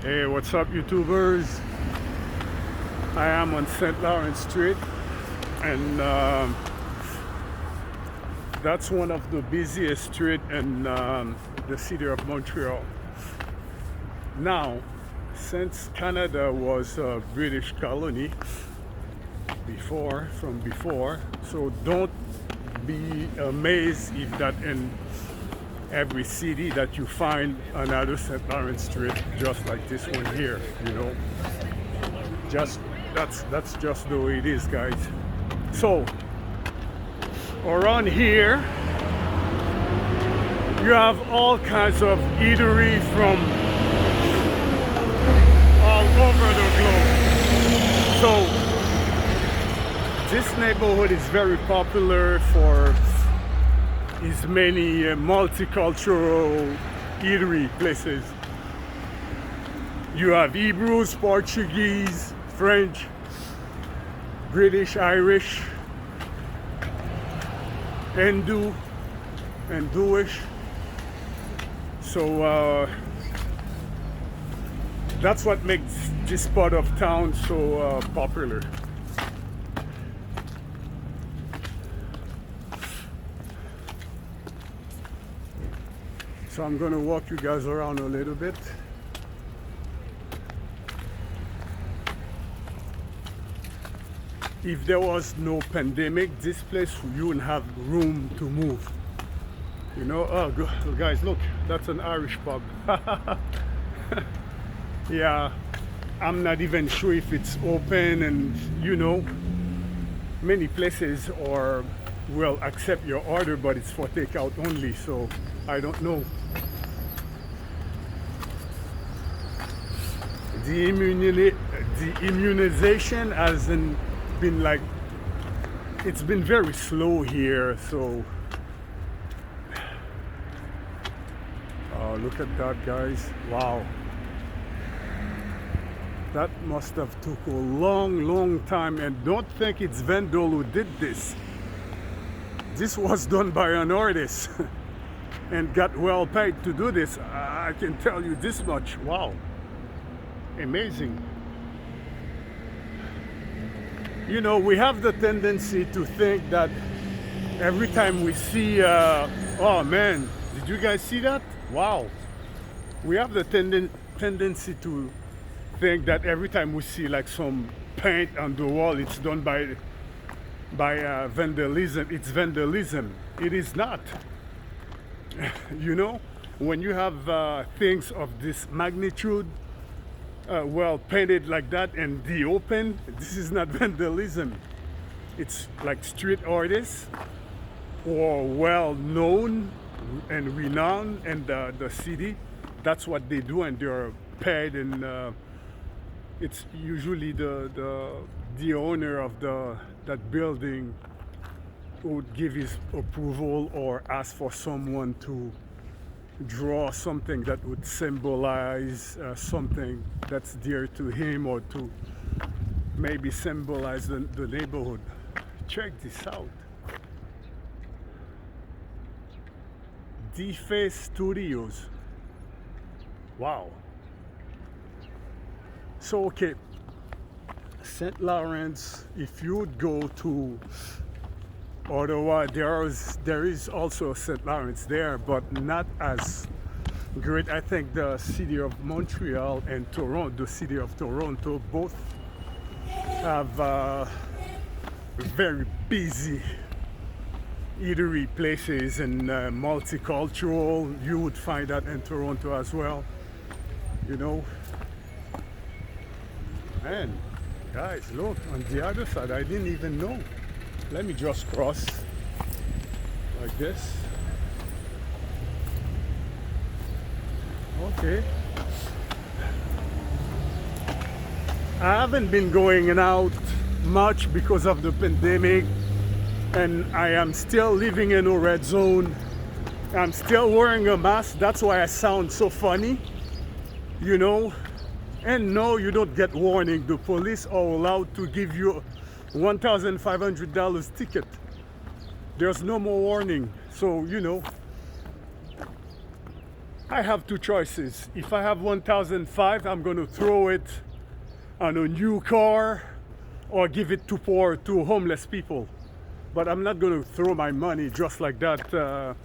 Hey, what's up, YouTubers? I am on St. Laurent Street, and that's one of the busiest streets in the city of Montreal. Now, since Canada was a British colony before, so don't be amazed if that in every city that you find another St. Laurent Street just like this one here, that's just the way it is, guys. So around here you have all kinds of eatery from all over the globe. So this neighborhood is very popular for its many multicultural eatery places. You have Hebrews, Portuguese, French, British, Irish, Hindu, and Jewish. So that's what makes this part of town so popular. So I'm gonna walk you guys around a little bit. If there was no pandemic, this place you wouldn't have room to move. Oh guys, look, that's an Irish pub. Yeah, I'm not even sure if it's open, and many places will accept your order, but it's for takeout only, so I don't know. The immunization hasn't been it's been very slow here, so look at that, guys. Wow, that must have took a long time, and don't think it's Vandal who did this. This was done by an artist and got well paid to do this. I can tell you this much. Wow, amazing. We have the tendency to think that every time we see oh man, did you guys see that? Wow, we have the tendency to think that every time we see like some paint on the wall, it's done by vandalism. It's vandalism. It is not. When you have things of this magnitude well painted like that in the open, this is not vandalism. It's like street artists or well known and renowned in the city. That's what they do, and they're paid, and it's usually the owner of that building would give his approval or ask for someone to draw something that would symbolize something that's dear to him, or to maybe symbolize the neighborhood. Check this out. D-Face Studios. Wow. So okay, St. Laurent, if you would go to Ottawa, there is also St. Laurent there, but not as great. I think the city of Montreal and Toronto, the city of Toronto, both have very busy eatery places and multicultural. You would find that in Toronto as well. Man, guys, look on the other side. I didn't even know. Let me just cross like this. Okay. I haven't been going out much because of the pandemic, and I am still living in a red zone. I'm still wearing a mask. That's why I sound so funny, And no, you don't get warning. The police are allowed to give you $1,500 ticket. There's no more warning. So I have two choices. If I have 1,005, I'm going to throw it on a new car or give it to homeless people. But I'm not going to throw my money just like that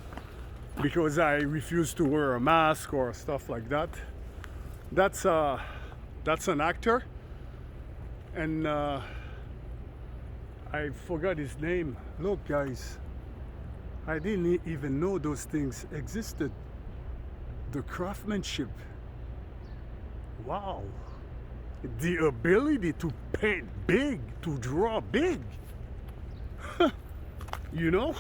because I refuse to wear a mask or stuff like that. That's an actor, and I forgot his name. Look, guys, I didn't even know those things existed. The craftsmanship. Wow. The ability to paint big, to draw big. You know?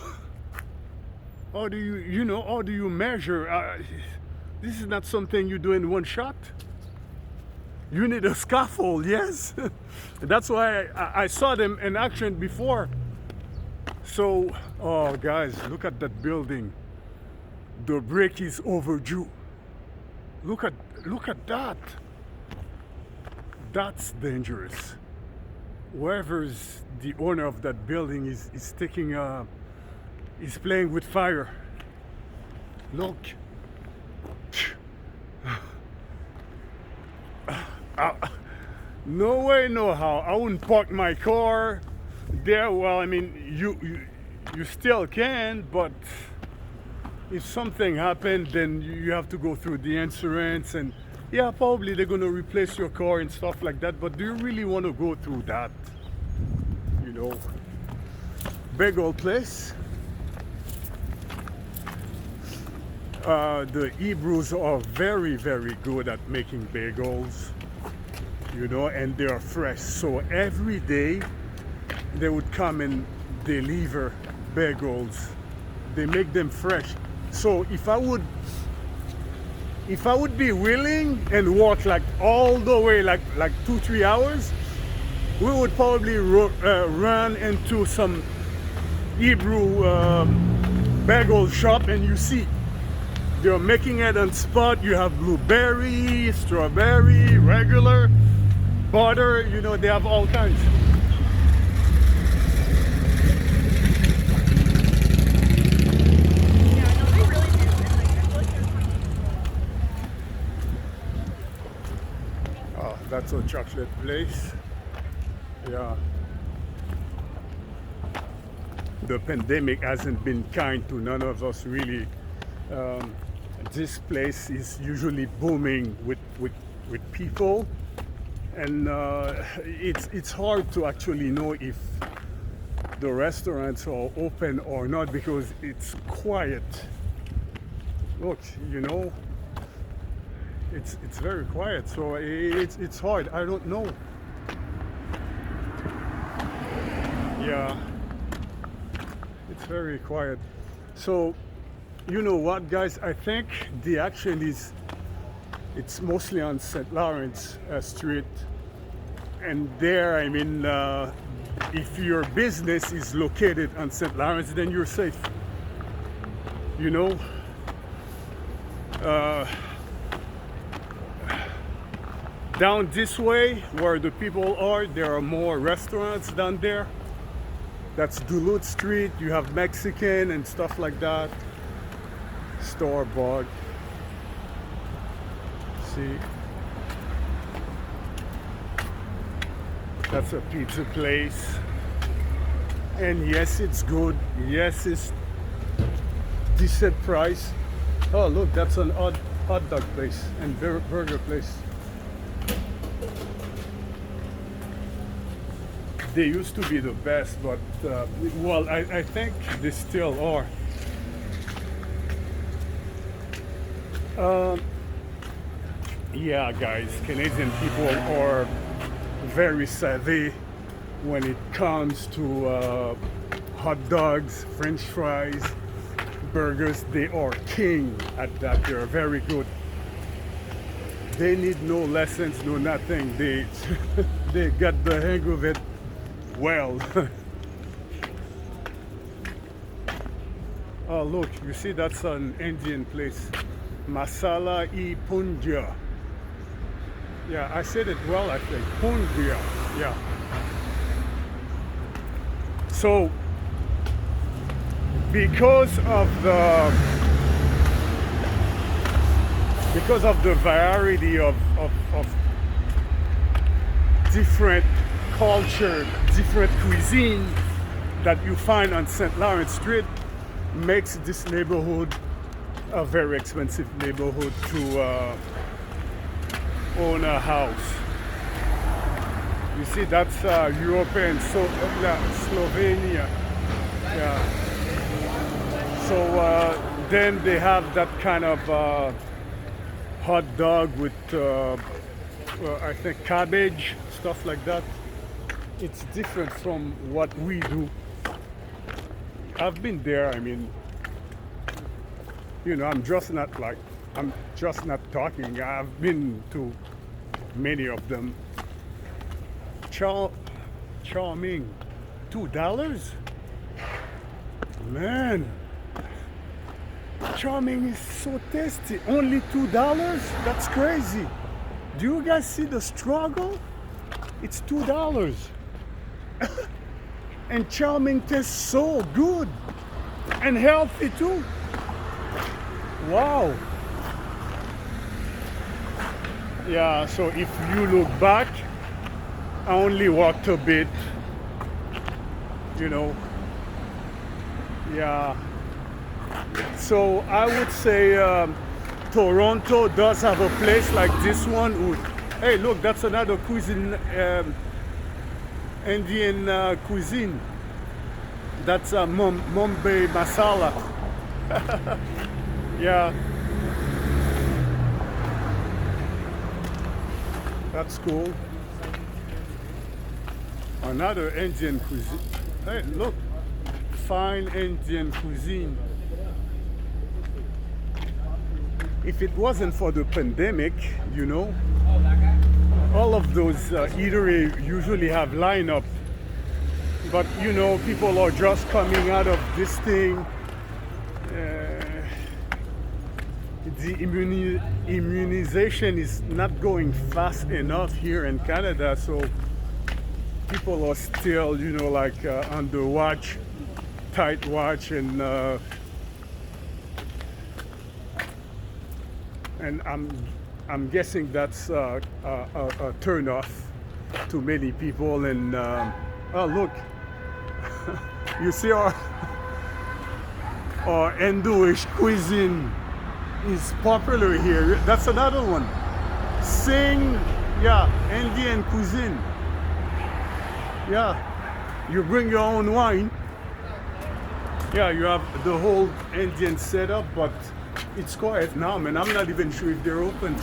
How do how do you measure? This is not something you do in one shot. You need a scaffold, yes. That's why I saw them in action before. So, oh guys, look at that building. The brick is overdue. Look at that. That's dangerous. Whoever's the owner of that building is playing with fire. Look. No way, no how. I wouldn't park my car there. Well, I mean, you still can, but if something happened, then you have to go through the insurance, and yeah, probably they're gonna replace your car and stuff like that. But do you really want to go through that? You know, big old place. The Hebrews are very, very good at making bagels, you know, and they are fresh. So every day they would come and deliver bagels. They make them fresh. So if I would be willing and walk like all the way, like 2-3 hours, we would probably run into some Hebrew bagel shop, and you see they're making it on spot. You have blueberry, strawberry, regular, butter, you know, they have all kinds. Oh, that's a chocolate place. Yeah. The pandemic hasn't been kind to none of us, really. This place is usually booming with people, and it's hard to actually know if the restaurants are open or not because it's quiet. Look, you know, it's very quiet, so it's hard. I don't know. Yeah, it's very quiet. So, you know what, guys? I think the action it's mostly on St. Lawrence Street, and there, I mean, if your business is located on St. Lawrence, then you're safe. You know, down this way where the people are, there are more restaurants down there. That's Duluth Street. You have Mexican and stuff like that. Store-bought. See, that's a pizza place, and yes, it's good. Yes, it's decent price. Oh, look, that's an hot dog place and burger place. They used to be the best, but well, I think they still are. Yeah, guys, Canadian people are very savvy when it comes to hot dogs, French fries, burgers. They are king at that. They are very good. They need no lessons, no nothing. They they got the hang of it well. Oh, look, you see, that's an Indian place. Masala e Punja. Yeah, I said it well, I think. Punja. Yeah. So, because of because of the variety of different culture, different cuisine that you find on St. Laurent Street, makes this neighborhood a very expensive neighborhood to own a house. You see, that's European, so Slovenia. Yeah. So then they have that kind of hot dog with, I think, cabbage, stuff like that. It's different from what we do. I've been there. I mean, I'm just not talking. I've been to many of them. Charming, $2? Man, charming is so tasty. Only $2? That's crazy. Do you guys see the struggle? It's $2. And charming tastes so good and healthy too. Wow. Yeah, so if you look back, I only walked a bit, Yeah. So I would say Toronto does have a place like this one. Hey, look, that's another cuisine, Indian cuisine. That's Mumbai masala. Yeah. That's cool. Another Indian cuisine. Hey, look. Fine Indian cuisine. If it wasn't for the pandemic, all of those eateries usually have lineup. But people are just coming out of this thing. The immunization is not going fast enough here in Canada, so people are still, on the watch, tight watch, and I'm guessing that's a turn off to many people. And oh, look, you see our Hinduish cuisine is popular here. That's another one. Indian cuisine. Yeah, you bring your own wine. Yeah, you have the whole Indian setup, but it's quiet now, man. I'm not even sure if they're open.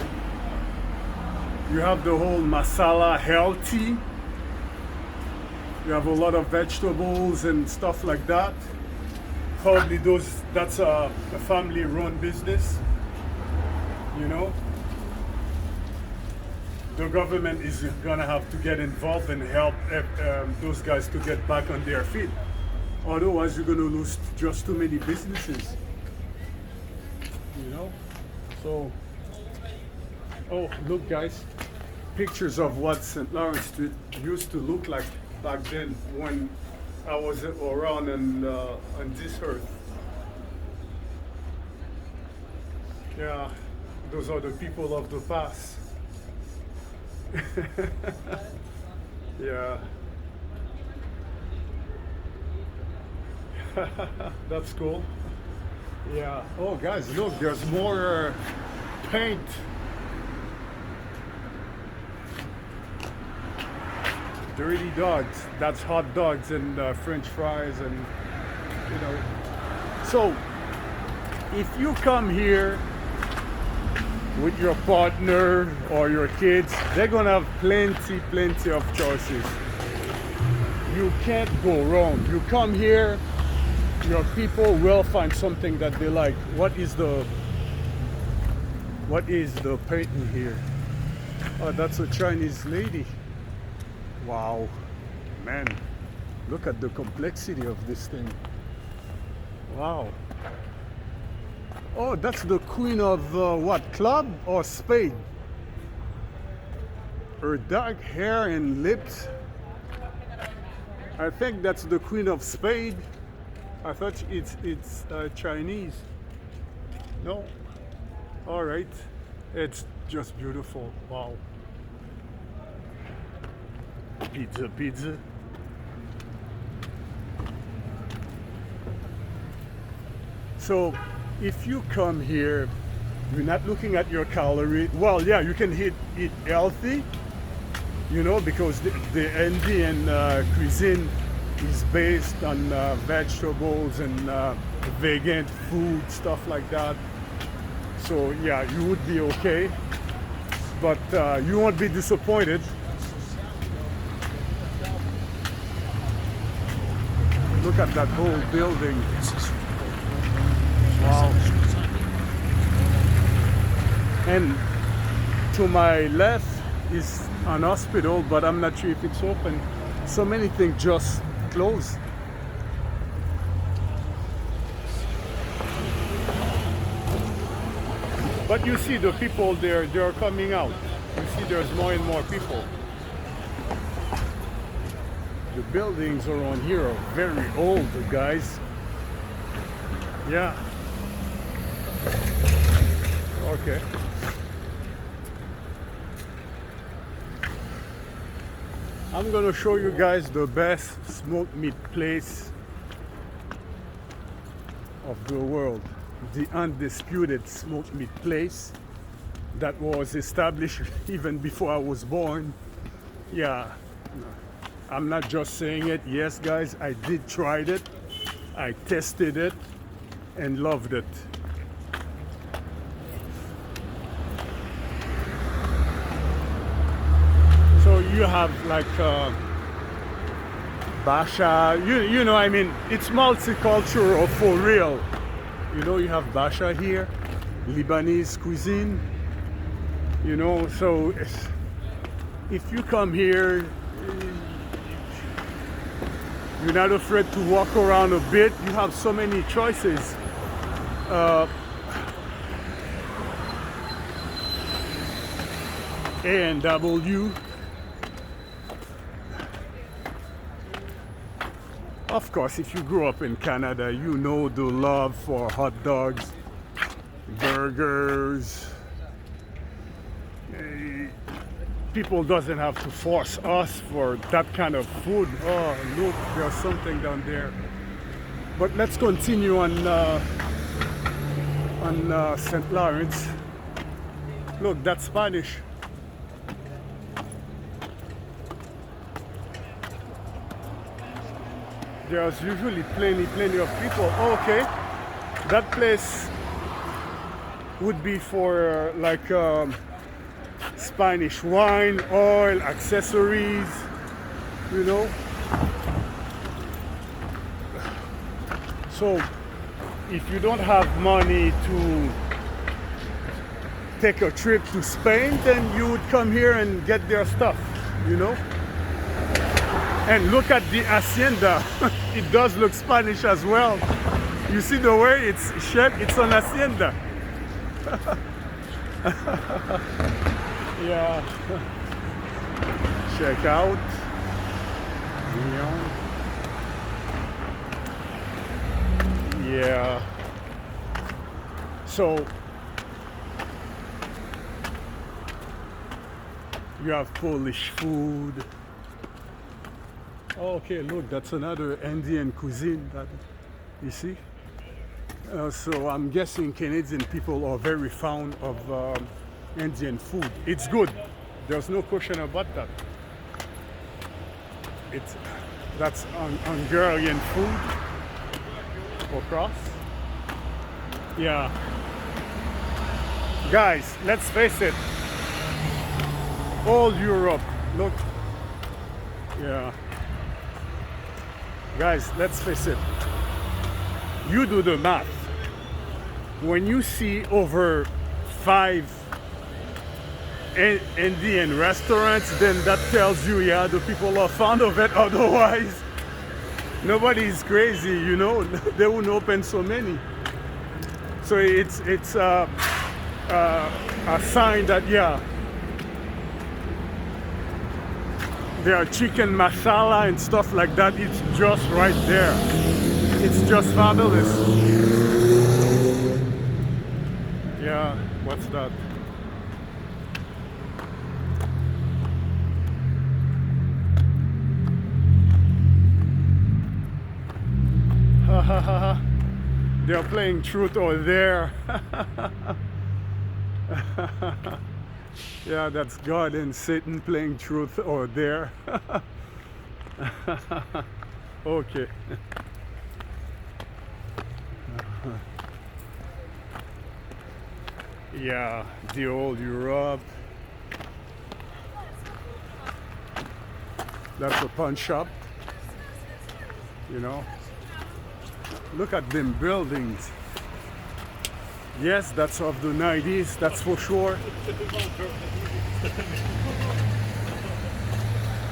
You have the whole masala healthy. You have a lot of vegetables and stuff like that. Probably that's a family-run business. The government is gonna have to get involved and help those guys to get back on their feet. Otherwise, you're gonna lose just too many businesses. So, oh, look, guys, pictures of what St. Laurent Street used to look like back then when I was around on this earth. Yeah, those are the people of the past. Yeah. That's cool. Yeah. Oh, guys, look, there's more paint. Dirty dogs. That's hot dogs and French fries and, So, if you come here with your partner or your kids, they're gonna have plenty of choices. You can't go wrong. You come here, your people will find something that they like. What is the painting here? Oh, that's a Chinese lady. Wow, man, look at the complexity of this thing. Wow. Oh, that's the queen of what, club or spade? Her dark hair and lips. I think that's the queen of spade. I thought it's Chinese. No. All right. It's just beautiful. Wow. Pizza, pizza. So if you come here, you're not looking at your calorie. Well, yeah, you can eat healthy, you know, because the Indian cuisine is based on vegetables and vegan food, stuff like that. So yeah, you would be okay, but you won't be disappointed. Look at that whole building. Wow. And to my left is an hospital, but I'm not sure if it's open. So many things just closed. But you see the people there, they're coming out. You see there's more and more people. The buildings around here are very old, guys. Yeah. Okay. I'm gonna show you guys the best smoked meat place of the world. The undisputed smoked meat place that was established even before I was born. Yeah, I'm not just saying it. Yes, guys, I did try it. I tested it and loved it. So you have like Basha, you know, I mean, it's multicultural for real. You know, you have Basha here, Lebanese cuisine, you know, so if you come here, you're not afraid to walk around a bit. You have so many choices. A&W. Of course, if you grew up in Canada, you know the love for hot dogs, burgers. People doesn't have to force us for that kind of food. Oh, look, there's something down there. But let's continue on St. Lawrence. Look, that's Spanish. There's usually plenty of people. Okay, that place would be for like Spanish wine, oil, accessories, you know. So if you don't have money to take a trip to Spain, then you would come here and get their stuff, you know. And look at the hacienda. It does look Spanish as well. You see the way it's shaped? It's an hacienda. Yeah. Check out. Yeah. So you have Polish food. Okay, look, that's another Indian cuisine that you see. So I'm guessing Canadian people are very fond of Indian food. It's good. There's no question about that. That's Hungarian food. Across. Yeah. Guys, let's face it. All Europe. Look. Yeah. Guys, let's face it. You do the math. When you see over 5 Indian restaurants, then that tells you, yeah, the people are fond of it. Otherwise, nobody is crazy, you know. They wouldn't open so many. So it's a sign that, yeah, there are chicken masala and stuff like that. It's just right there. It's just fabulous. Yeah, what's that? They're playing truth or dare. Yeah, that's God and Satan playing truth or dare. Okay. Yeah, the old Europe. That's a pawn shop, you know. Look at them buildings. Yes, that's of the 90s, that's for sure.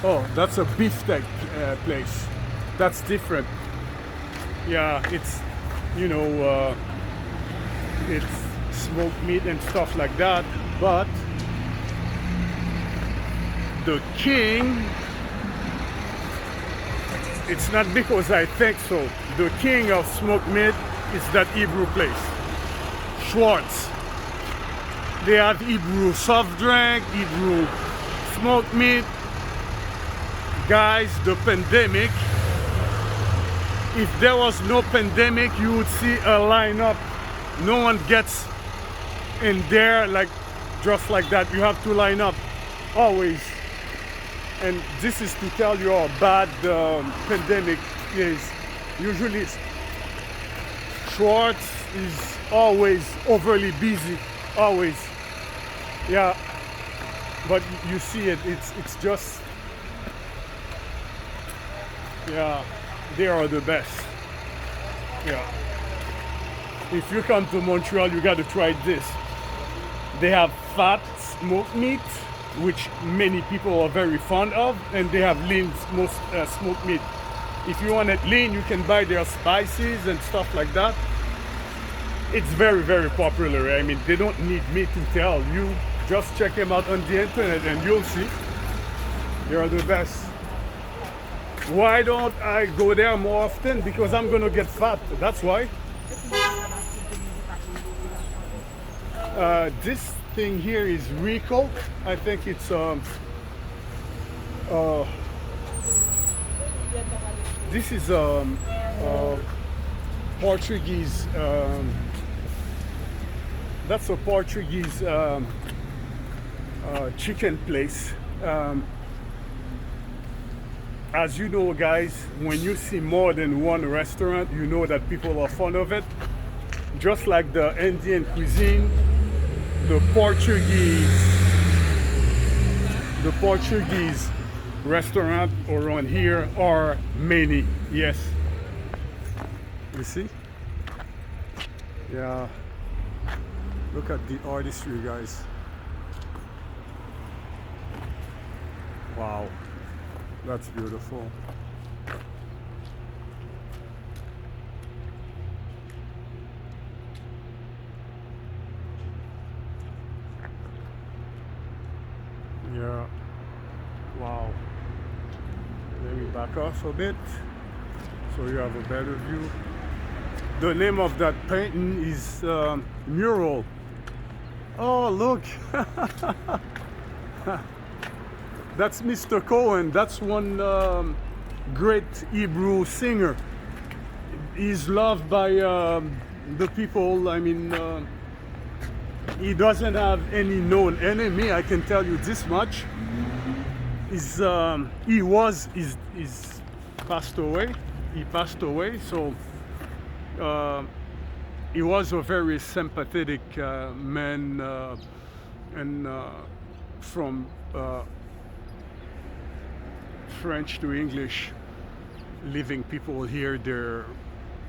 Oh, that's a beefsteak place. That's different. Yeah, it's, you know, it's smoked meat and stuff like that. But the king, it's not because I think so. The king of smoked meat is that Hebrew place, Schwartz. They have Hebrew soft drink, Hebrew smoked meat. Guys, the pandemic, if there was no pandemic, you would see a lineup. No one gets in there like just like that. You have to line up always. And this is to tell you how bad the pandemic is. Usually Schwartz is always overly busy, always. Yeah, but you see it, it's just, yeah, they are the best. Yeah. If you come to Montreal, you got to try this. They have fat smoked meat, which many people are very fond of, and they have lean smoked meat. If you want it lean, you can buy their spices and stuff like that. It's very, very popular. I mean, they don't need me to tell you. Just check them out on the internet and you'll see. They are the best. Why don't I go there more often? Because I'm gonna get fat, that's why. This thing here is Rico. I think it's this is Portuguese. That's a Portuguese chicken place. As you know, guys, when you see more than one restaurant, you know that people are fond of it. Just like the Indian cuisine, the Portuguese restaurant around here are many. Yes, you see. Yeah, look at the artistry, guys. Wow, that's beautiful. Yeah, wow. Let me back off a bit so you have a better view. The name of that painting is mural. Oh, look. That's Mr. Cohen. That's one great Hebrew singer. He's loved by the people. I mean, he doesn't have any known enemy, I can tell you this much. He's passed away. He passed away, so he was a very sympathetic man, and from French to English living people here, they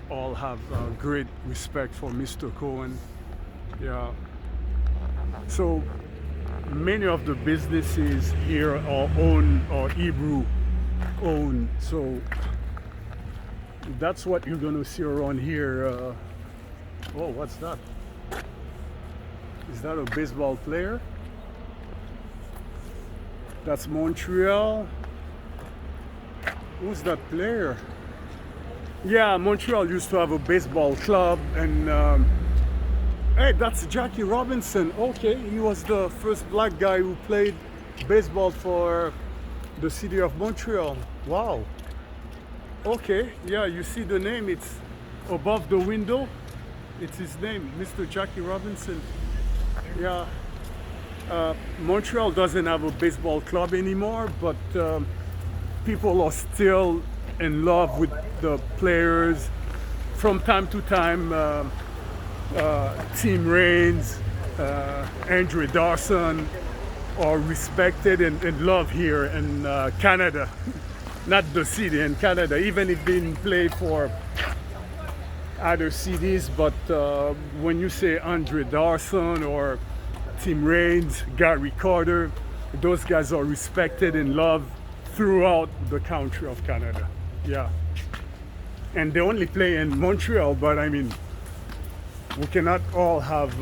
all have great respect for Mr. Cohen. Yeah. So many of the businesses here are owned or Hebrew owned. So that's what you're gonna see around here. Oh, what's that? Is that a baseball player? That's Montreal. Who's that player? Yeah, Montreal used to have a baseball club, and hey, that's Jackie Robinson. Okay, he was the first black guy who played baseball for the city of Montreal. Wow. Okay, yeah, you see the name, it's above the window. It's his name, Mr. Jackie Robinson. Yeah. Montreal doesn't have a baseball club anymore, but people are still in love with the players. From time to time, Tim Raines, Andre Dawson are respected and loved here in Canada. Not the city, in Canada, even if they didn't play for other cities. But when you say Andre Dawson or Tim Raines, Gary Carter, those guys are respected and loved throughout the country of Canada. Yeah. And they only play in Montreal, but I mean, we cannot all have,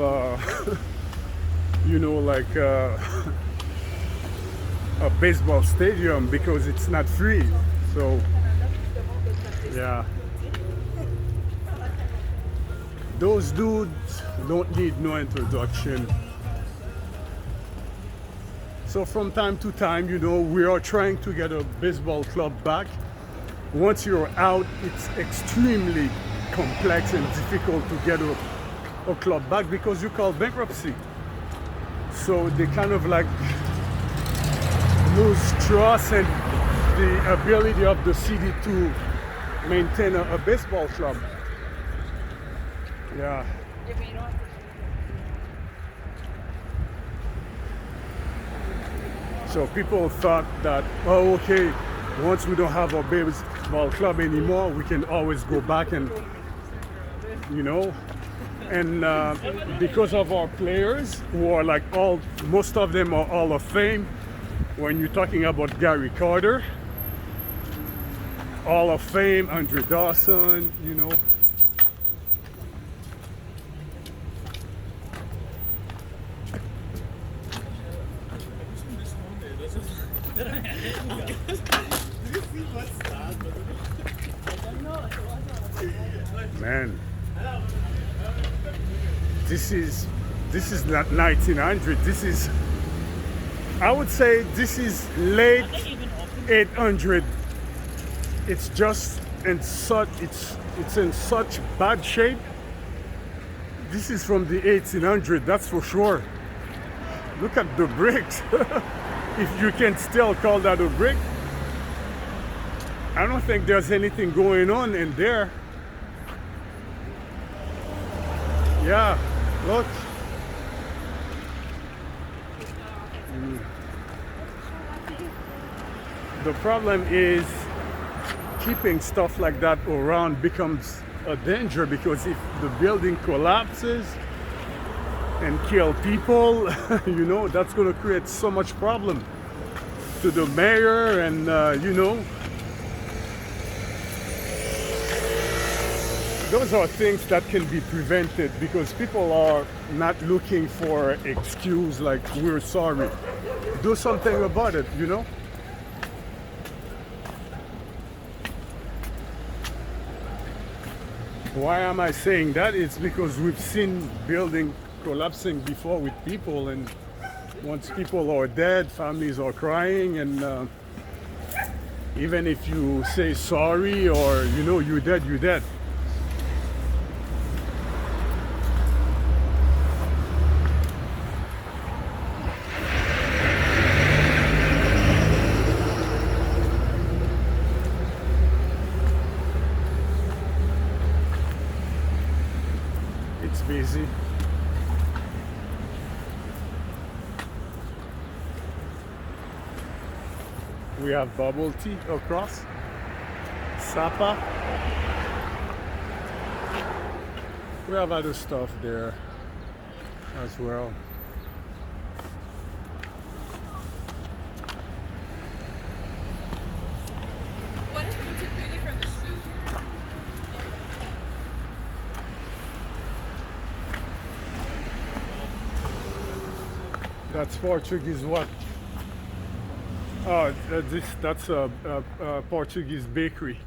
like a baseball stadium because it's not free. So, yeah. Those dudes don't need no introduction. So from time to time, we are trying to get a baseball club back. Once you're out, it's extremely complex and difficult to get a club back because you call bankruptcy. So they kind of like lose trust and the ability of the city to maintain a baseball club. Yeah. So people thought that, oh, okay, once we don't have a baseball club anymore, we can always go back and, and because of our players who are like most of them are Hall of Fame. When you're talking about Gary Carter, Hall of Fame, Andre Dawson, Man, this is not 1900. This is, I would say, this is late 800. It's just in such it's in such bad shape. This is from the 1800, that's for sure. Look at the bricks. If you can still call that a brick. I don't think there's anything going on in there. Yeah, look. The problem is keeping stuff like that around becomes a danger, because if the building collapses and kill people, that's going to create so much problem to the mayor and, those are things that can be prevented, because people are not looking for excuse like we're sorry. Do something about it, Why am I saying that? It's because we've seen building collapsing before with people, and once people are dead, families are crying, and even if you say sorry or you're dead, you're dead. It's busy. We have bubble tea across. Sapa. We have other stuff there as well. What is particularly from the street? That's Portuguese what? Oh, that's a Portuguese bakery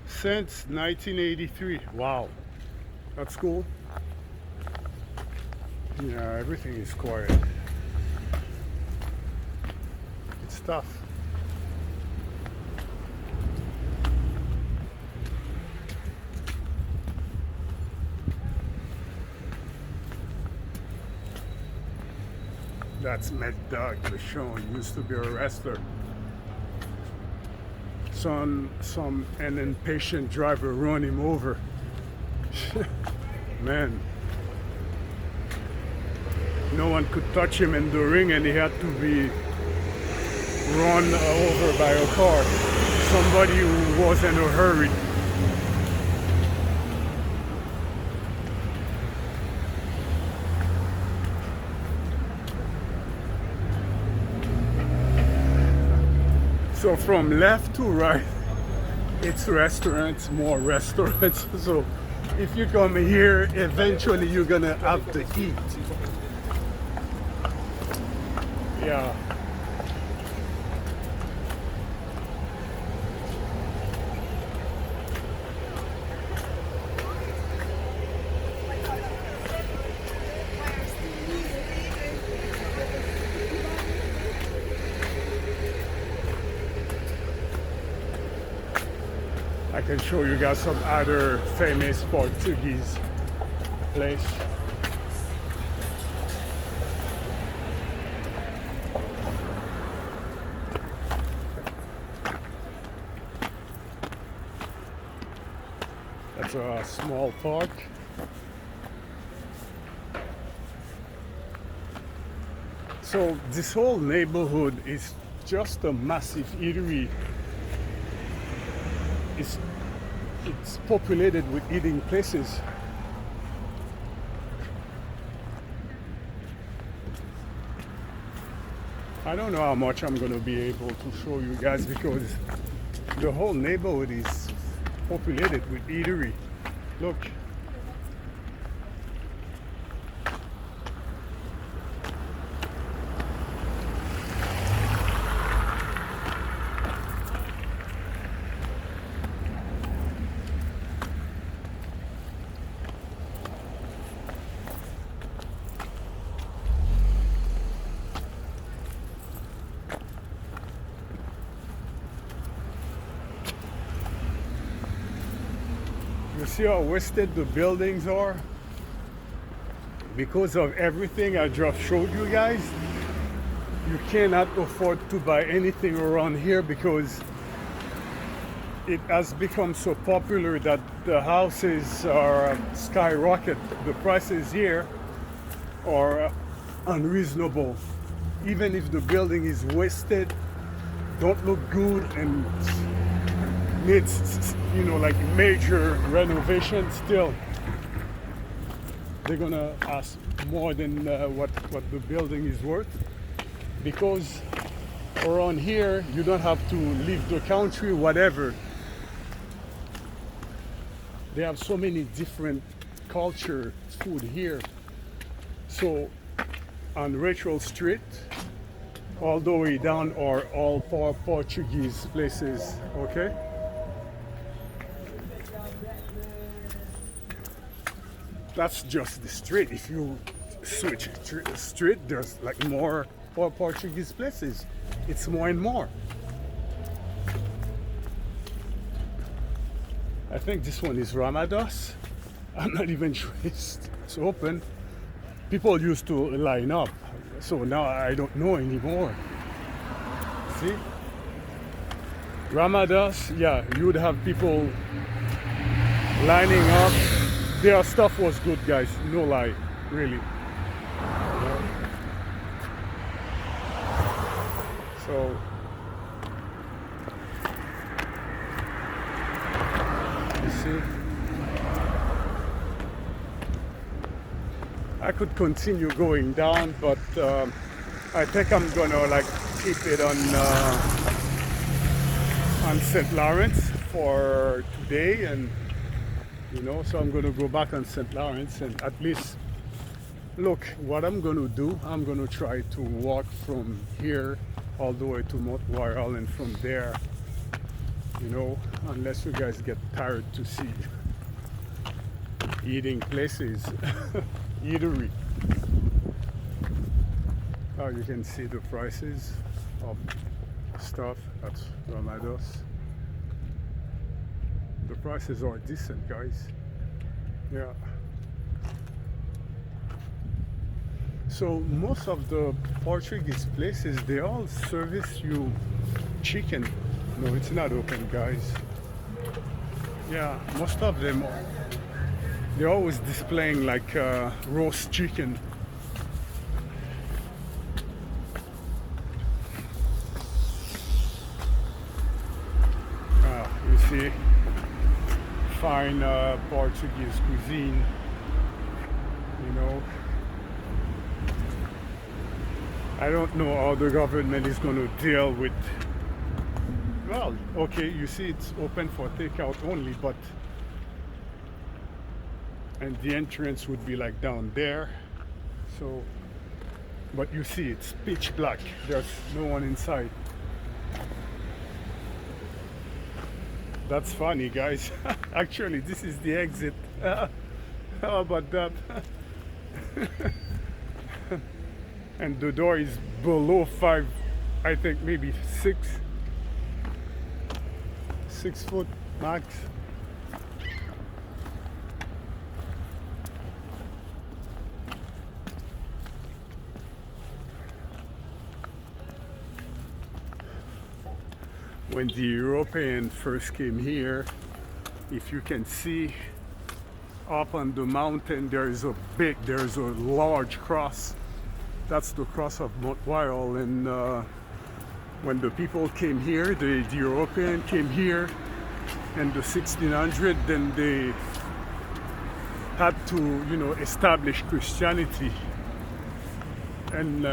since 1983. Wow, that's cool. Yeah, everything is quiet. It's tough. That's Mad Dog LeSean, used to be a wrestler. An impatient driver run him over. Man. No one could touch him in the ring and he had to be run over by a car. Somebody who was in a hurry. So from left to right, it's restaurants, more restaurants. So if you come here, eventually you're gonna have to eat. Yeah. I can show you guys some other famous Portuguese place. That's a small park. So this whole neighborhood is just a massive eatery. It's populated with eating places. I don't know how much I'm going to be able to show you guys because the whole neighborhood is populated with eatery. Look. You see how wasted the buildings are? Because of everything I just showed you guys, you cannot afford to buy anything around here because it has become so popular that the houses are skyrocket. The prices here are unreasonable. Even if the building is wasted, don't look good and needs, you know, like major renovation, still they're gonna ask more than what the building is worth, because around here you don't have to leave the country, whatever. They have so many different culture food here. So on Rachel Street all the way down are all Portuguese places, okay? That's just the street. If you switch street, there's like more Portuguese places. It's more and more. I think this one is Ramadas. I'm not even sure it's open. People used to line up, so now I don't know anymore. See? Ramadas, yeah, you would have people lining up. Their stuff was good, guys, no lie, really. So you see, I could continue going down, but I think I'm gonna like keep it on St. Lawrence for today, and you know, so I'm gonna go back on St. Lawrence and at least look what I'm gonna do. I'm gonna try to walk from here all the way to Mount Royal, and from there, you know, unless you guys get tired to see eating places, eatery. Oh, you can see the prices of stuff at Ramadas. The prices are decent, guys. Yeah. So most of the Portuguese places, they all service you chicken. No, it's not open, guys. Yeah, most of them, they're always displaying like roast chicken. You see, fine Portuguese cuisine, you know. I don't know how the government is going to deal with, well, okay, you see it's open for takeout only, but, and the entrance would be like down there. So, but you see it's pitch black. There's no one inside. That's funny, guys. Actually, this is the exit. How about that? And the door is below 5, I think maybe 6 foot max. When the Europeans first came here, if you can see up on the mountain, there's a large cross. That's the cross of Mount Royal. And when the people came here, the European came here in the 1600s, then they had to, you know, establish Christianity. And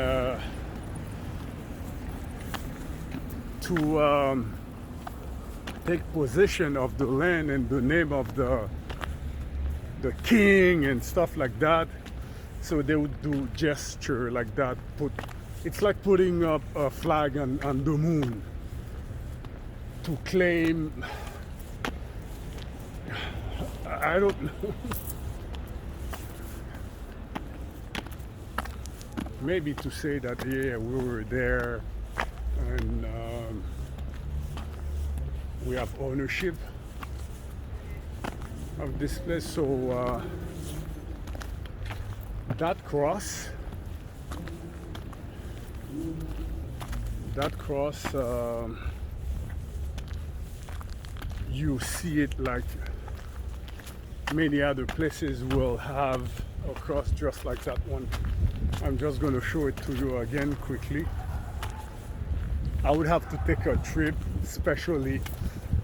to take possession of the land in the name of the king and stuff like that. So they would do gesture like that. It's like putting up a flag on the moon to claim, I don't know. Maybe to say that, yeah, we were there and we have ownership of this place. So that cross, you see it like many other places will have a cross just like that one. I'm just going to show it to you again quickly. I would have to take a trip, especially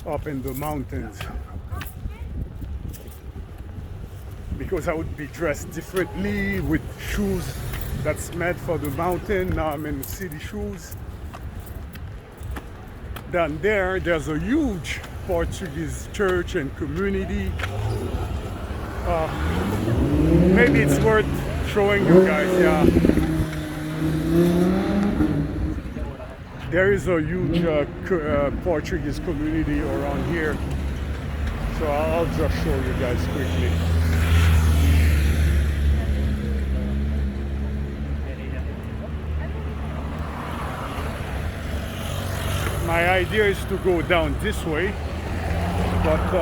up in the mountains, because I would be dressed differently with shoes that's made for the mountain. Now I'm in city shoes. Down there's a huge Portuguese church and community. Maybe it's worth showing you guys. Yeah, there is a huge Portuguese community around here. So I'll just show you guys quickly. My idea is to go down this way, but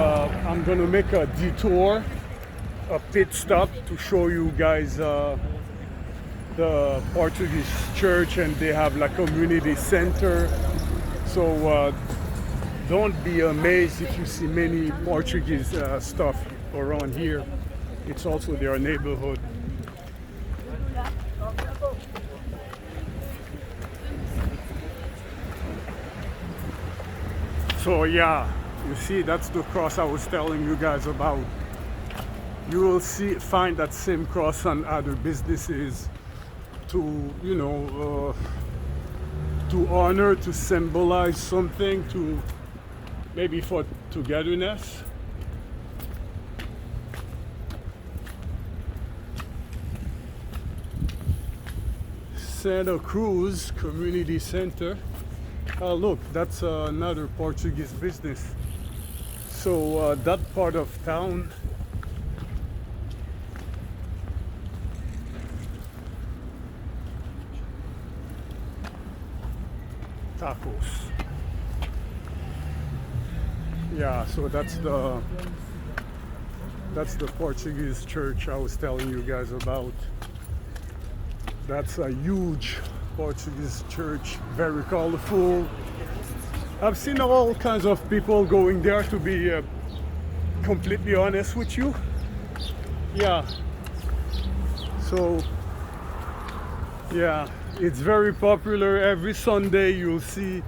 I'm gonna make a detour, a pit stop to show you guys the Portuguese church, and they have like a community center. So don't be amazed if you see many Portuguese stuff around here. It's also their neighborhood. So yeah, you see, that's the cross I was telling you guys about. You will find that same cross on other businesses to, you know, to honor, to symbolize something, to maybe for togetherness. Santa Cruz Community Center. Look, that's another Portuguese business. So that part of town, tacos. Yeah, so that's the Portuguese church I was telling you guys about. That's a huge Portuguese church, very colorful. I've seen all kinds of people going there, to be completely honest with you. Yeah, so yeah, it's very popular. Every Sunday you'll see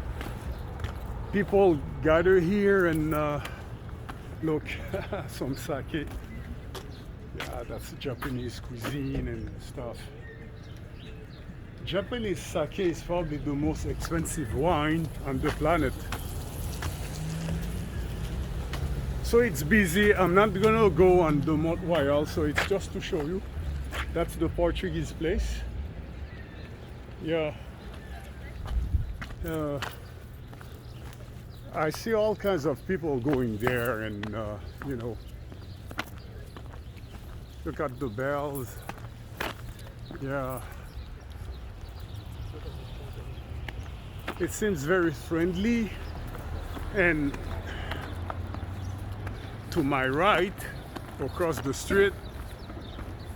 people gather here and look, some sake. Yeah, that's Japanese cuisine and stuff. Japanese sake is probably the most expensive wine on the planet. So it's busy. I'm not gonna go on the Mont Royal, so it's just to show you. That's the Portuguese place. Yeah. I see all kinds of people going there, and you know, look at the bells. Yeah. It seems very friendly, and to my right, across the street,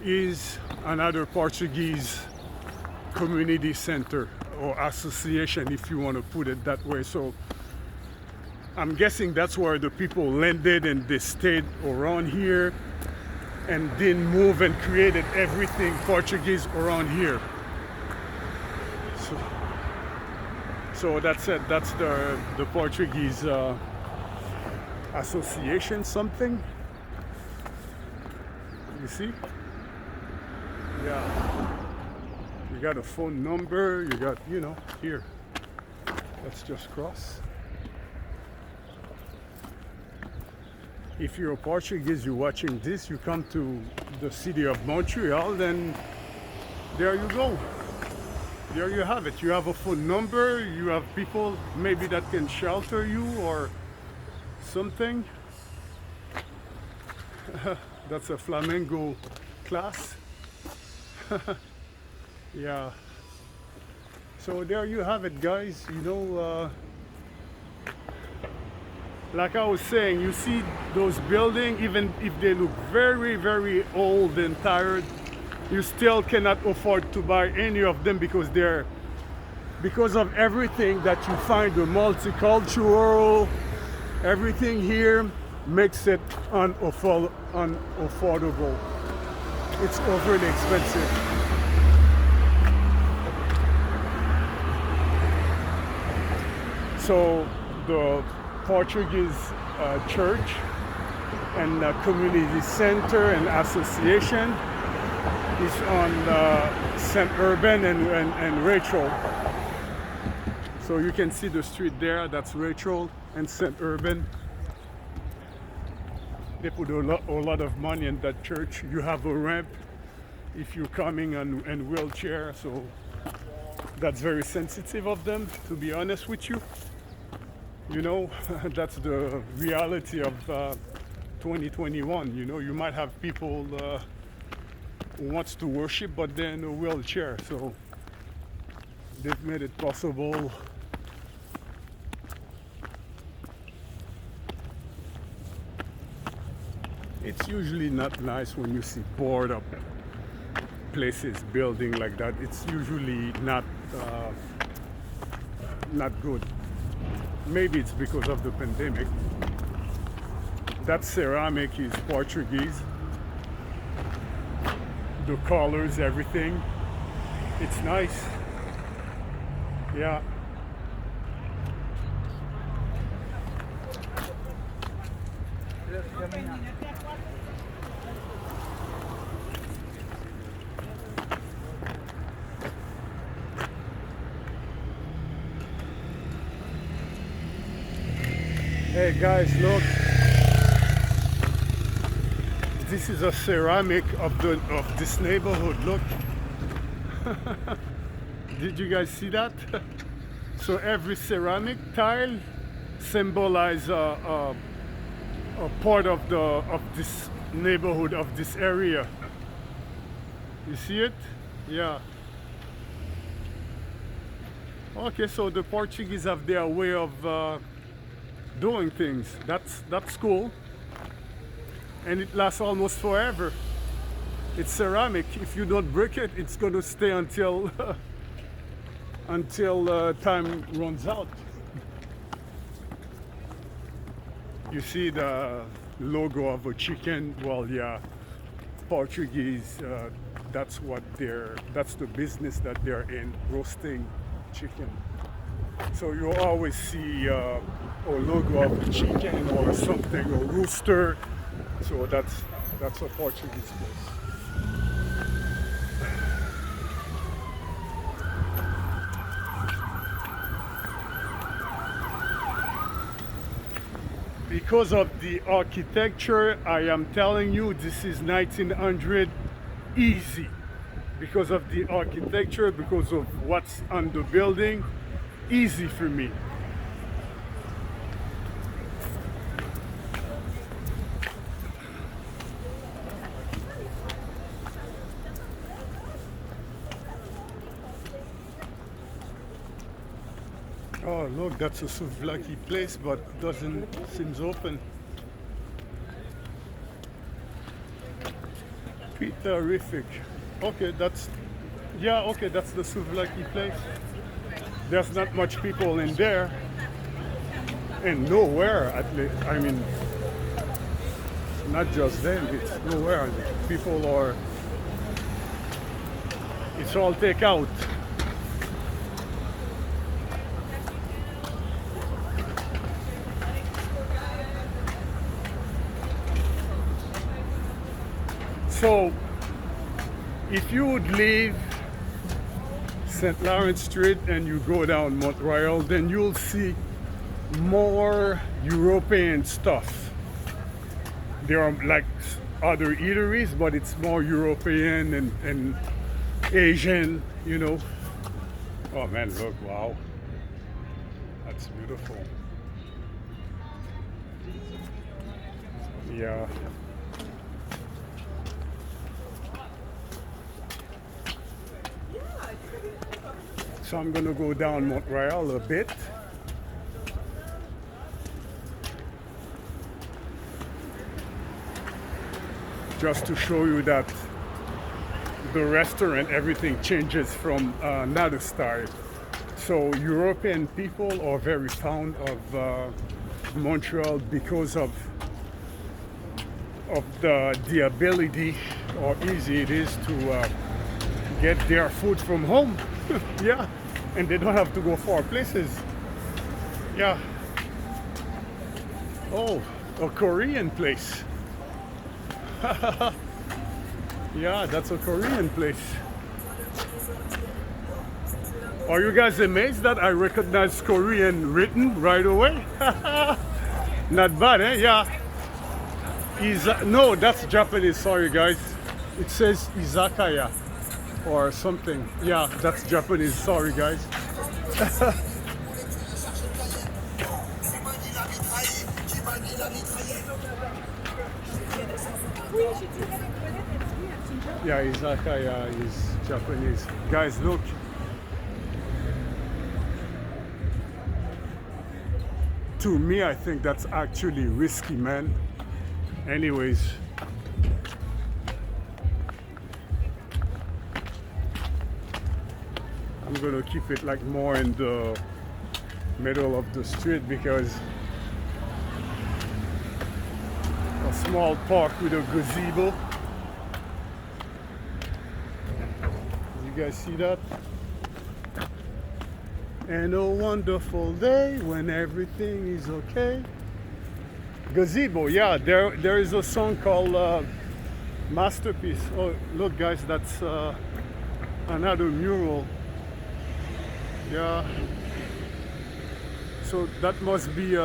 is another Portuguese community center or association, if you want to put it that way. So I'm guessing that's where the people landed and they stayed around here and then moved and created everything Portuguese around here. So that's it. That's the Portuguese association something. You see? Yeah. You got a phone number. You got, you know, here. Let's just cross. If you're a Portuguese, you're watching this, you come to the city of Montreal, then there you go. There you have it. You have a phone number, you have people maybe that can shelter you or something. That's a flamenco class. Yeah. So there you have it, guys. You know, like I was saying, you see those buildings, even if they look very, very old and tired, you still cannot afford to buy any of them because because of everything that you find, the multicultural, everything here makes it unaffordable. It's overly expensive. So the Portuguese church and community center and association is on St. Urban and Rachel. So you can see the street there, that's Rachel and St. Urban. They put a lot of money in that church. You have a ramp if you're coming in wheelchair, so that's very sensitive of them, to be honest with you. You know, that's the reality of 2021. You know, you might have people who wants to worship, but they're in a wheelchair. So they've made it possible. It's usually not nice when you see boarded up places, building like that. It's usually not good. Maybe it's because of the pandemic. That ceramic is Portuguese. The colors, everything. It's nice. Yeah. Hey guys, look. This is a ceramic of this neighborhood. Look. Did you guys see that? So every ceramic tile symbolizes a part of this neighborhood, of this area. You see it? Yeah. Okay, so the Portuguese have their way of doing things. That's cool, and it lasts almost forever. It's ceramic. If you don't break it, it's going to stay until until time runs out. You see the logo of a chicken. Well, yeah, Portuguese. That's what that's the business that they're in, roasting chicken. So you always see a logo of a chicken or something, a rooster. So that's a Portuguese place. Because of the architecture, I am telling you, this is 1900 easy. Because of the architecture, because of what's on the building, easy for me. Oh look, that's a souvlaki place, but doesn't seems open. Terrific. Okay, that's okay, that's the souvlaki place. There's not much people in there, and nowhere at least. I mean, not just them. It's nowhere. People are. It's all takeout. So, if you would leave St. Laurent Street and you go down Mont Royal, then you'll see more European stuff. There are like other eateries, but it's more European and Asian, you know. Oh man, look, wow. That's beautiful. Yeah. So I'm gonna go down Mont Royal a bit. Just to show you that the restaurant, everything changes from another style. So European people are very fond of Montreal because of the ability or easy it is to get their food from home. Yeah, and they don't have to go far places. Yeah. Oh, a Korean place. Yeah, that's a Korean place. Are you guys amazed that I recognize Korean written right away? Not bad, eh? Yeah. No, that's Japanese. Sorry, guys. It says izakaya or something. Yeah, that's Japanese. Sorry, guys. Yeah, izakaya is Japanese. Guys, look. To me, I think that's actually risky, man. Anyways. I'm gonna keep it like more in the middle of the street because a small park with a gazebo. You guys see that? And a wonderful day when everything is okay. Gazebo, yeah, there is a song called Masterpiece. Oh, look guys, that's another mural. Yeah. So that must be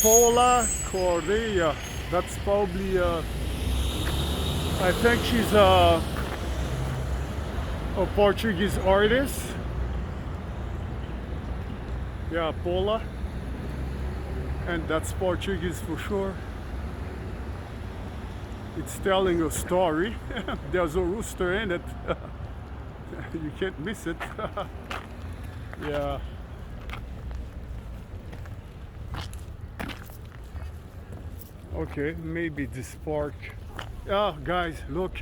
Paula Correa. That's probably I think she's a Portuguese artist. Yeah, Paula. And that's Portuguese for sure. It's telling a story. There's a rooster in it. You can't miss it. Yeah. Okay, maybe this park Oh, guys, look,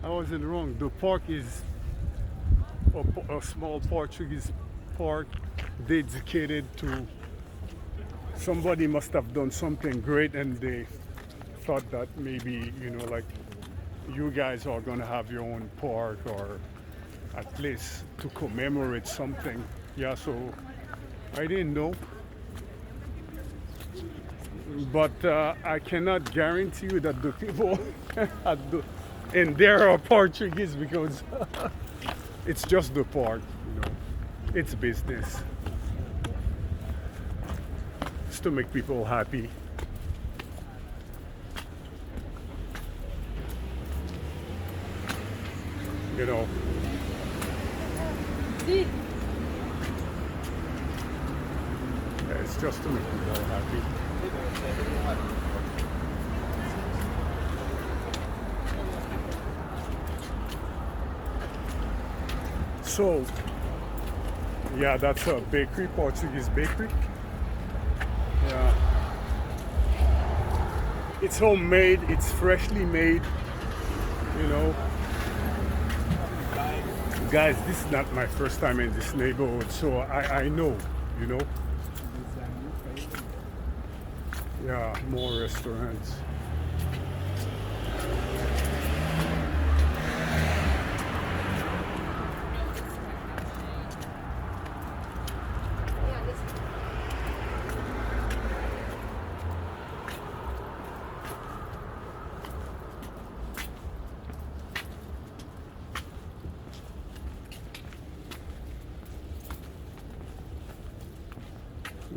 I wasn't wrong. The park is a small Portuguese park dedicated to somebody must have done something great and they thought that maybe, like you guys are gonna have your own park or at least to commemorate something. Yeah, so I didn't know, but I cannot guarantee you that the people at the and there are Portuguese because it's just the park, it's business. It's to make people happy. You know. See? Yeah, it's just to make people happy. So, yeah, that's a bakery, Portuguese bakery. Yeah. It's homemade, it's freshly made, you know. Guys, this is not my first time in this neighborhood, so I know, you know. Yeah, more restaurants.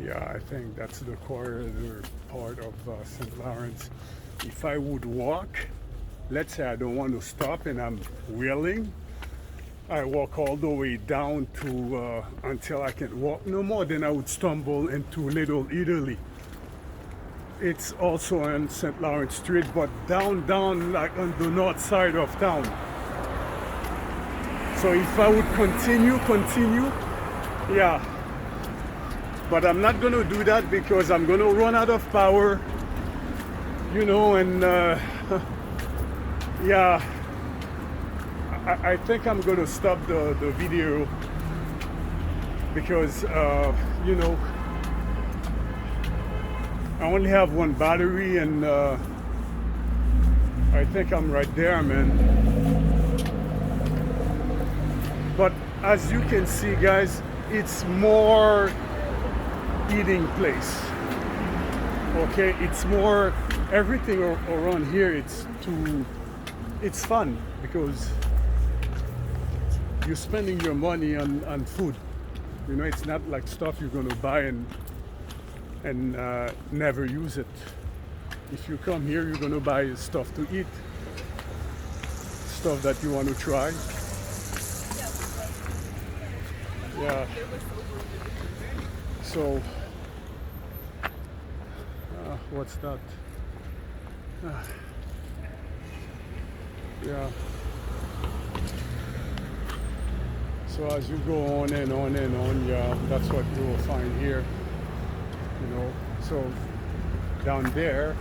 Yeah, I think that's the corridor part of St. Lawrence. If I would walk, let's say I don't want to stop and I'm willing, I walk all the way down to until I can walk no more, then I would stumble into Little Italy. It's also on St. Lawrence Street, but down like on the north side of town. So if I would continue, yeah. But I'm not gonna do that because I'm gonna run out of power, you know, and yeah, I think I'm gonna stop the video because, you know, I only have one battery and I think I'm right there, man. But as you can see, guys, it's more eating place. Okay, it's more everything around here. It's fun because you're spending your money on food. You know, it's not like stuff you're gonna buy and never use it. If you come here, you're gonna buy stuff to eat, stuff that you want to try. Yeah. So, what's that? Yeah. So as you go on and on and on, yeah, that's what you will find here. You know, so down there,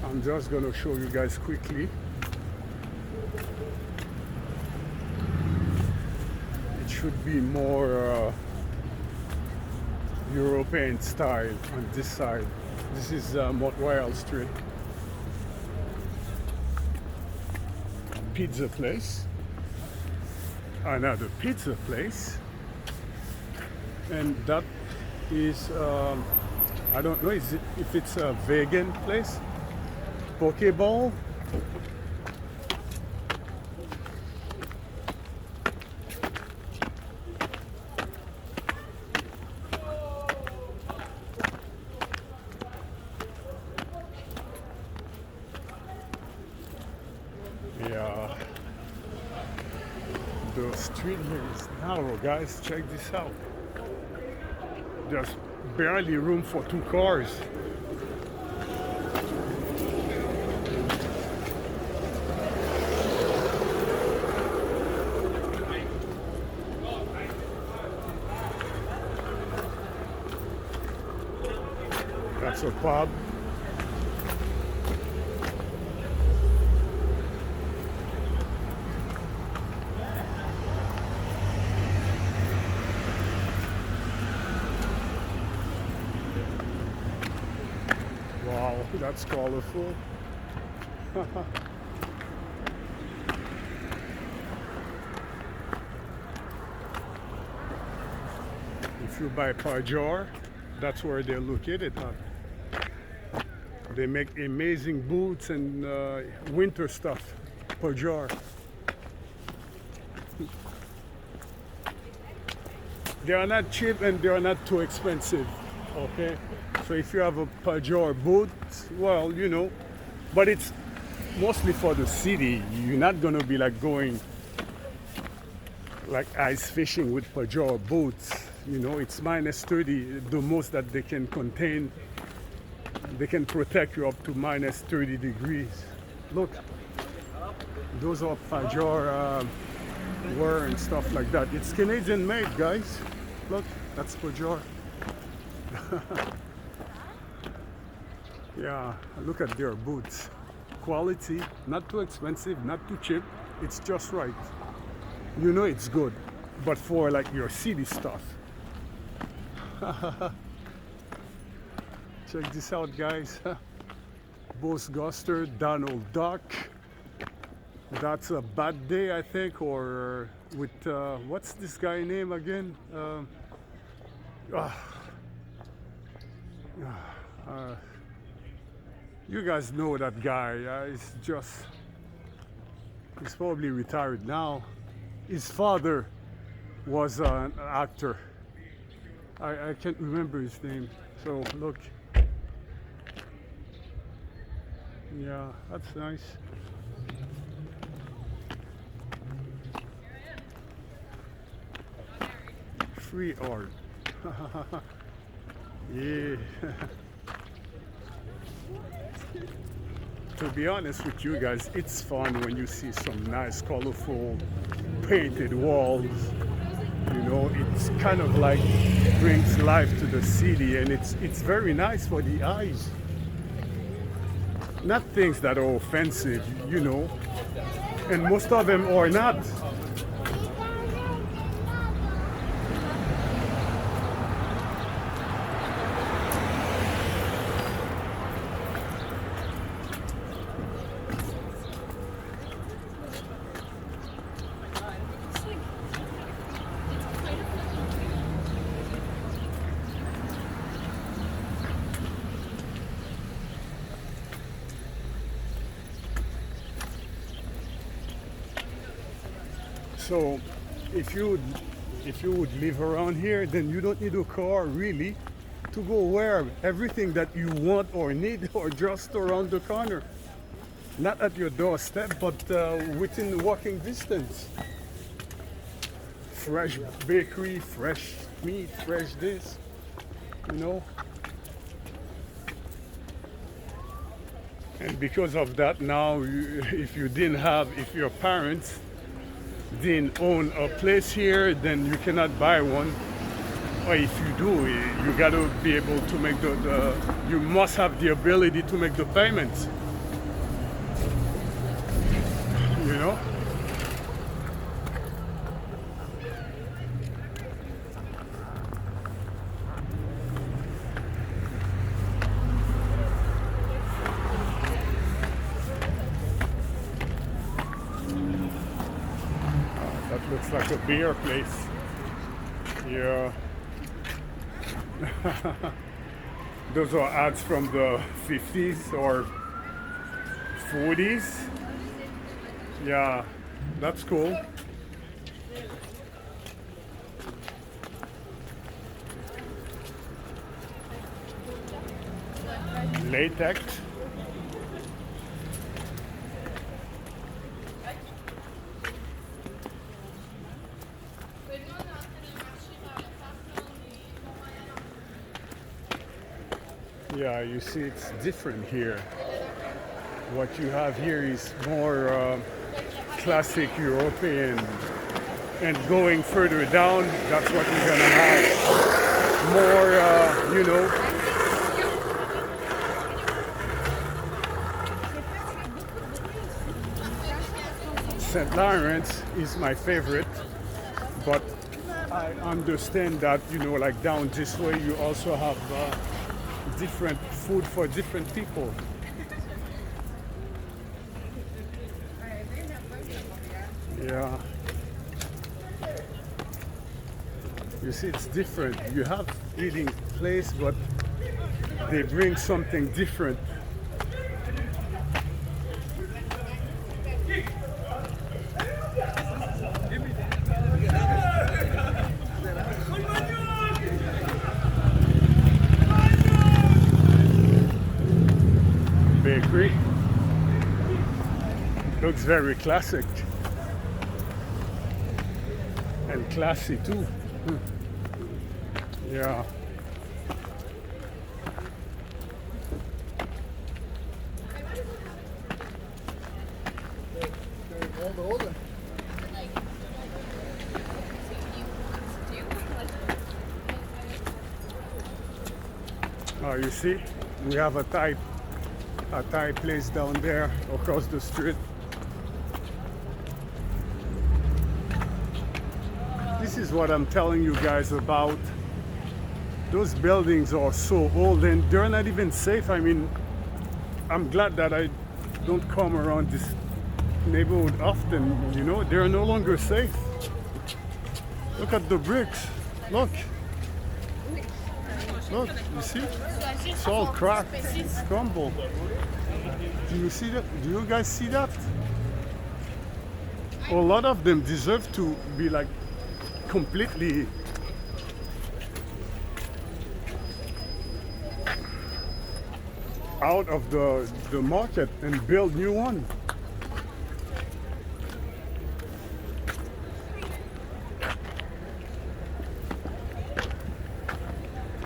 I'm just gonna show you guys quickly. It should be more European style on this side. This is Mont Royal Street. Pizza place. Another pizza place. And that is, I don't know if it's a vegan place. Pokeball. Yeah, the street here is narrow, guys. Check this out. There's barely room for 2 cars. That's a pub. Wow, that's colorful. If you buy Pajor, that's where they're located at. They make amazing boots and winter stuff. Pajor. They are not cheap and they are not too expensive. Okay, so if you have a Pajor boot, well, you know, but it's mostly for the city. You're not gonna be like going like ice fishing with Pajor boots. You know, it's minus 30, the most that they can contain. They can protect you up to minus 30 degrees. Look, those are Pajor wear and stuff like that. It's Canadian made, guys. Look, that's Pajor. Yeah, look at their boots. Quality, not too expensive, not too cheap. It's just right. You know it's good, but for like your city stuff. Check this out, guys. Bose Guster, Donald Duck. That's a bad day, I think, or with what's this guy name again? You guys know that guy. He's probably retired now. His father was an actor. I can't remember his name. So look. Yeah, that's nice. Free art. Yeah. To be honest with you guys, it's fun when you see some nice colorful painted walls. You know, it's kind of like brings life to the city, and it's very nice for the eyes. Not things that are offensive, you know, and most of them are not. So if you would live around here, then you don't need a car really to go where everything that you want or need or just around the corner. Not at your doorstep, but within walking distance. Fresh bakery, fresh meat, fresh this, you know. And because of that now, if your parents didn't own a place here, then you cannot buy one. Or if you do, you got to be able to make you must have the ability to make the payments. You know? That looks like a beer place. Yeah. Those are ads from the 50s or 40s. Yeah, that's cool. Latex. Yeah, you see it's different here. What you have here is more classic European, and going further down, that's what we're gonna have. More, you know, St. Lawrence is my favorite, but I understand that, you know, like down this way you also have different food for different people. Yeah. You see, it's different. You have eating place, but they bring something different. Bakery. Looks very classic. And classy too. Yeah. Oh, you see, we have a Thai place down there across the street. This is what I'm telling you guys about. Those buildings are so old and they're not even safe. I mean, I'm glad that I don't come around this neighborhood often, you know. They're no longer safe. Look at the bricks. Look. Look, you see? It's all cracked. It's crumbled. Do you see that? Do you guys see that? A lot of them deserve to be like completely out of the market and build new one.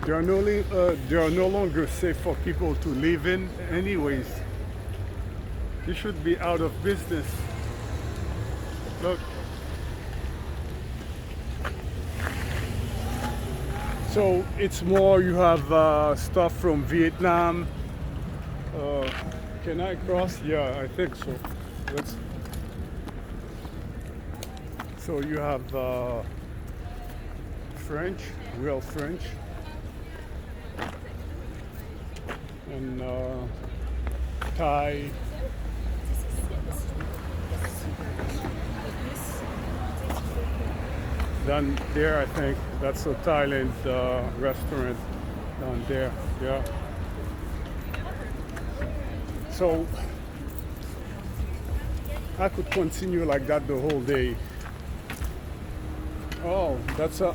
They are no longer safe for people to live in anyways. They should be out of business. Look. So it's more, you have stuff from Vietnam. Can I cross? Yeah, I think so. So you have French, real French. And Thai. Down there, I think that's a Thailand restaurant down there. Yeah. So I could continue like that the whole day. Oh, that's a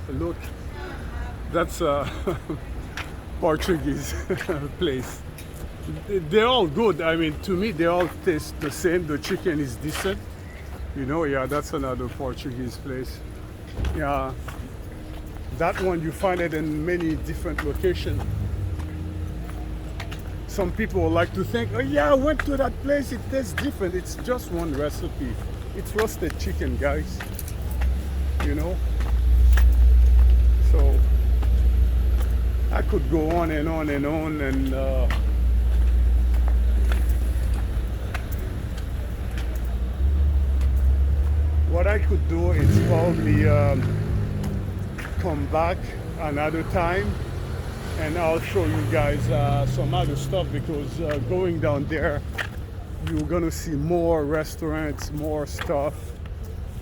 look. That's a Portuguese place. They're all good. I mean, to me, they all taste the same. The chicken is decent. You know, yeah, that's another Portuguese place. Yeah, that one you find it in many different locations. Some people like to think, oh yeah, I went to that place, it tastes different. It's just one recipe. It's roasted chicken, guys. You know? So I could go on and on and on and what I could do is probably come back another time and I'll show you guys some other stuff, because going down there you're gonna see more restaurants, more stuff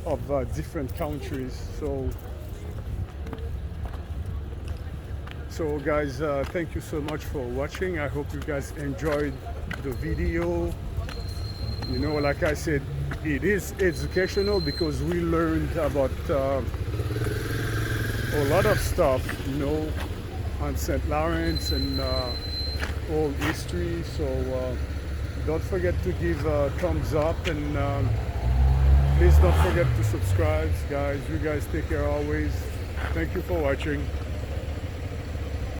of different countries. So guys, thank you so much for watching. I hope you guys enjoyed the video. You know, like I said, it is educational because we learned about a lot of stuff, you know, on St. Lawrence and old history. So don't forget to give a thumbs up and please don't forget to subscribe, guys. You guys take care always. Thank you for watching.